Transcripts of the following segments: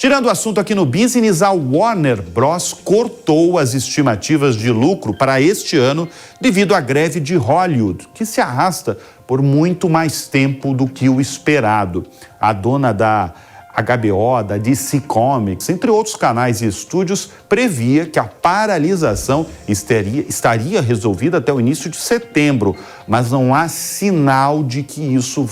Tirando o assunto aqui no Business, a Warner Bros. Cortou as estimativas de lucro para este ano devido à greve de Hollywood, que se arrasta por muito mais tempo do que o esperado. A dona da HBO, da DC Comics, entre outros canais e estúdios, previa que a paralisação estaria resolvida até o início de setembro, mas não há sinal de que isso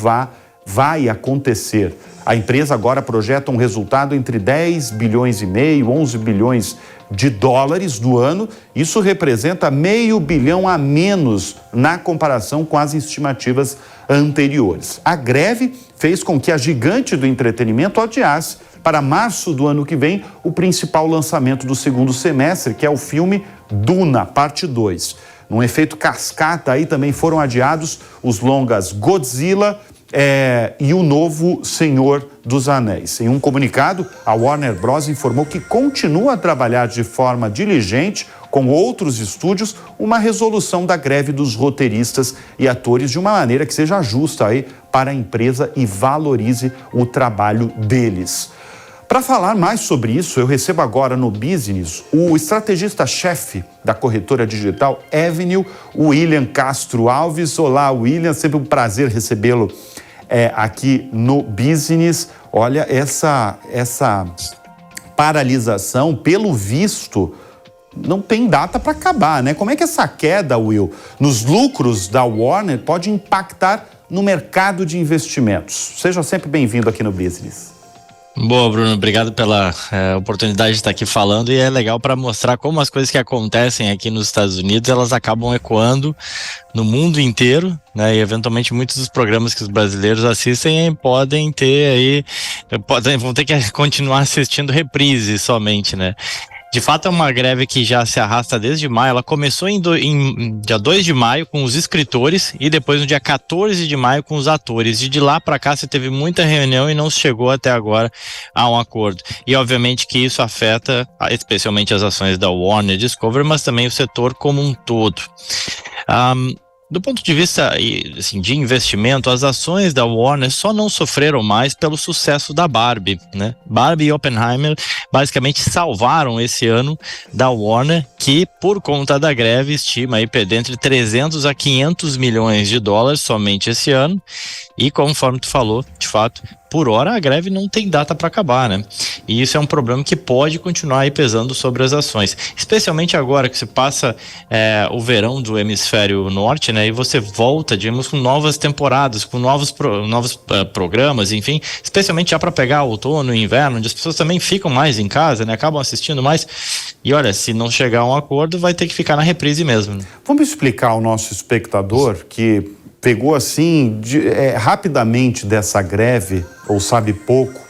vai acontecer. A empresa agora projeta um resultado entre 10 bilhões e meio, 11 bilhões de dólares no ano. Isso representa meio bilhão a menos na comparação com as estimativas anteriores. A greve fez com que a gigante do entretenimento adiasse para março do ano que vem o principal lançamento do segundo semestre, que é o filme Duna, parte 2. Num efeito cascata, aí também foram adiados os longas Godzilla e o novo Senhor dos Anéis. Em um comunicado, a Warner Bros. Informou que continua a trabalhar de forma diligente com outros estúdios uma resolução da greve dos roteiristas e atores de uma maneira que seja justa aí para a empresa e valorize o trabalho deles. Para falar mais sobre isso, eu recebo agora no Business o estrategista-chefe da corretora digital Avenue, William Castro Alves. Olá, William, sempre um prazer recebê-lo aqui no Business. Olha, essa paralisação, pelo visto, não tem data para acabar, né? Como é que essa queda, Will, nos lucros da Warner pode impactar no mercado de investimentos? Seja sempre bem-vindo aqui no Business. Boa, Bruno, obrigado pela oportunidade de estar aqui falando, e é legal para mostrar como as coisas que acontecem aqui nos Estados Unidos, elas acabam ecoando no mundo inteiro, né, e eventualmente muitos dos programas que os brasileiros assistem podem ter aí, vão ter que continuar assistindo reprise somente, né. De fato, é uma greve que já se arrasta desde maio. Ela começou em dia 2 de maio com os escritores e depois no dia 14 de maio com os atores. E de lá para cá se teve muita reunião e não se chegou até agora a um acordo. E obviamente que isso afeta especialmente as ações da Warner Discovery, mas também o setor como um todo. Do ponto de vista assim, de investimento, as ações da Warner só não sofreram mais pelo sucesso da Barbie, né? Barbie e Oppenheimer basicamente salvaram esse ano da Warner, que por conta da greve estima aí perder entre 300 a 500 milhões de dólares somente esse ano. E conforme tu falou, de fato, por hora a greve não tem data para acabar, né? E isso é um problema que pode continuar aí pesando sobre as ações, especialmente agora que se passa o verão do hemisfério norte, né? E você volta, digamos, com novas temporadas, com novos programas, enfim, especialmente já para pegar outono e inverno, onde as pessoas também ficam mais em casa, né? Acabam assistindo mais. E olha, se não chegar a um acordo, vai ter que ficar na reprise mesmo, né? Vamos explicar ao nosso espectador que pegou assim rapidamente dessa greve, ou sabe pouco,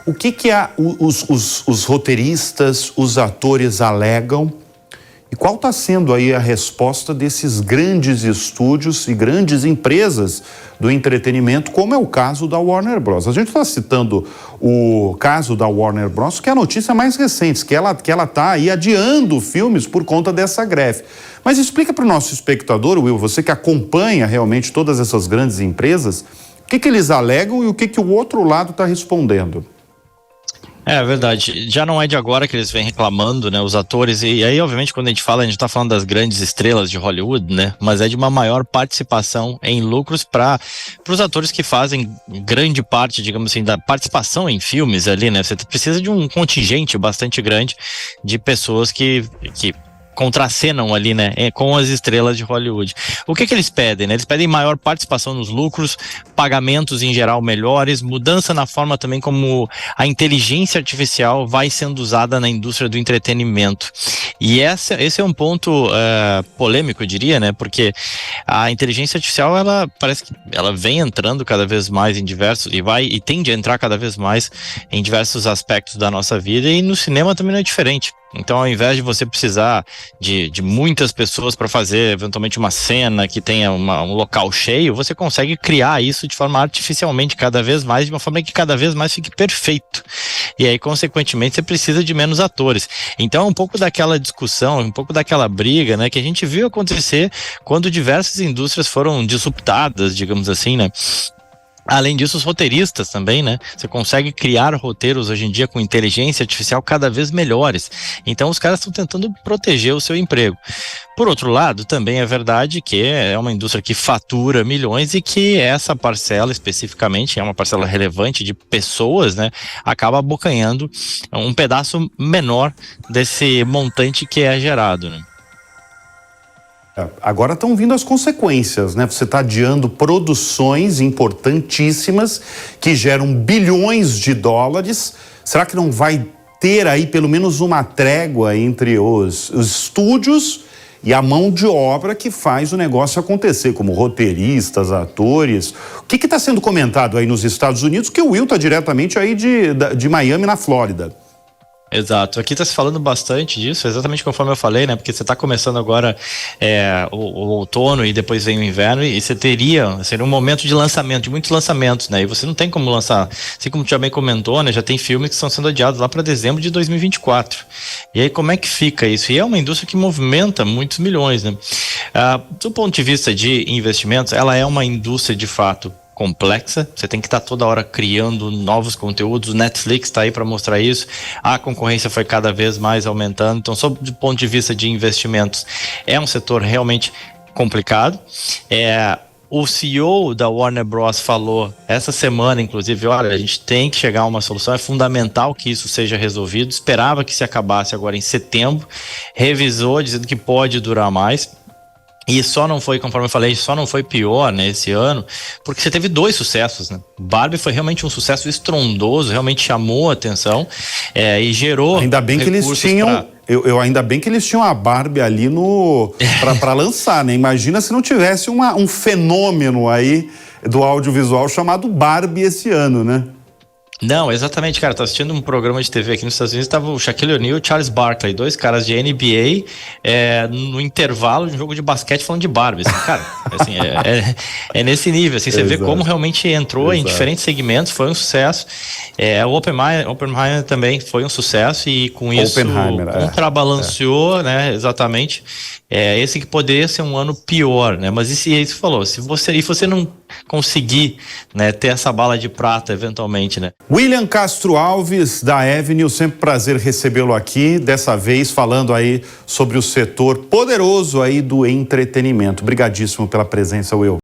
o que os roteiristas, os atores alegam e qual está sendo aí a resposta desses grandes estúdios e grandes empresas do entretenimento, como é o caso da Warner Bros. A gente está citando o caso da Warner Bros., que é a notícia mais recente, que ela está aí adiando filmes por conta dessa greve. Mas explica para o nosso espectador, Will, você que acompanha realmente todas essas grandes empresas, o que eles alegam e o que o outro lado está respondendo. É verdade, já não é de agora que eles vêm reclamando, né, os atores, e aí obviamente quando a gente tá falando das grandes estrelas de Hollywood, né, mas é de uma maior participação em lucros para os atores que fazem grande parte, digamos assim, da participação em filmes ali, né, você precisa de um contingente bastante grande de pessoas que contracenam ali, né, com as estrelas de Hollywood. O que eles pedem, né? Eles pedem maior participação nos lucros, pagamentos em geral melhores, mudança na forma também como a inteligência artificial vai sendo usada na indústria do entretenimento. E esse é um ponto polêmico, eu diria, né? Porque a inteligência artificial, ela parece que ela vem entrando cada vez mais em diversos, e tende a entrar cada vez mais em diversos aspectos da nossa vida, e no cinema também não é diferente. Então, ao invés de você precisar de muitas pessoas para fazer eventualmente uma cena que tenha um local cheio, você consegue criar isso de forma artificialmente cada vez mais, de uma forma que cada vez mais fique perfeito. E aí, consequentemente, você precisa de menos atores. Então, um pouco daquela discussão, um pouco daquela briga, né, que a gente viu acontecer quando diversas indústrias foram disruptadas, digamos assim, né? Além disso, os roteiristas também, né? Você consegue criar roteiros hoje em dia com inteligência artificial cada vez melhores. Então, os caras estão tentando proteger o seu emprego. Por outro lado, também é verdade que é uma indústria que fatura milhões e que essa parcela especificamente, é uma parcela relevante de pessoas, né? Acaba abocanhando um pedaço menor desse montante que é gerado, né? Agora estão vindo as consequências, né? Você está adiando produções importantíssimas que geram bilhões de dólares. Será que não vai ter aí pelo menos uma trégua entre os estúdios e a mão de obra que faz o negócio acontecer, como roteiristas, atores? O que está sendo comentado aí nos Estados Unidos? Que o Will está diretamente aí de Miami, na Flórida. Exato, aqui está se falando bastante disso, exatamente conforme eu falei, né? Porque você está começando agora o outono e depois vem o inverno e seria um momento de lançamento, de muitos lançamentos, né? E você não tem como lançar, assim como tu já bem comentou, né? Já tem filmes que estão sendo adiados lá para dezembro de 2024. E aí como é que fica isso? E é uma indústria que movimenta muitos milhões, né? Do ponto de vista de investimentos, ela é uma indústria de fato complexa, você tem que estar toda hora criando novos conteúdos, o Netflix está aí para mostrar isso, a concorrência foi cada vez mais aumentando, então sob o ponto de vista de investimentos, é um setor realmente complicado. O CEO da Warner Bros. Falou essa semana, inclusive, olha, a gente tem que chegar a uma solução, é fundamental que isso seja resolvido, esperava que se acabasse agora em setembro, revisou dizendo que pode durar mais. E só não foi, conforme eu falei, só não foi pior, né, esse ano, porque você teve 2 sucessos, né? Barbie foi realmente um sucesso estrondoso, realmente chamou a atenção e gerou. Ainda bem que eles tinham. Ainda bem que eles tinham a Barbie ali para lançar, né? Imagina se não tivesse um fenômeno aí do audiovisual chamado Barbie esse ano, né? Não, exatamente, cara, tô assistindo um programa de TV aqui nos Estados Unidos, tava o Shaquille O'Neal e o Charles Barkley, 2 caras de NBA, no intervalo de um jogo de basquete falando de Barbie, assim, cara, assim, é nesse nível, assim, você vê como realmente entrou em diferentes segmentos, foi um sucesso, o Oppenheimer também foi um sucesso e com isso contrabalanceou, né, exatamente, esse que poderia ser um ano pior, né, mas isso falou, se você não conseguir, né, ter essa bala de prata eventualmente, né. William Castro Alves, da Avenue, sempre prazer recebê-lo aqui, dessa vez falando aí sobre o setor poderoso aí do entretenimento. Obrigadíssimo pela presença, Will.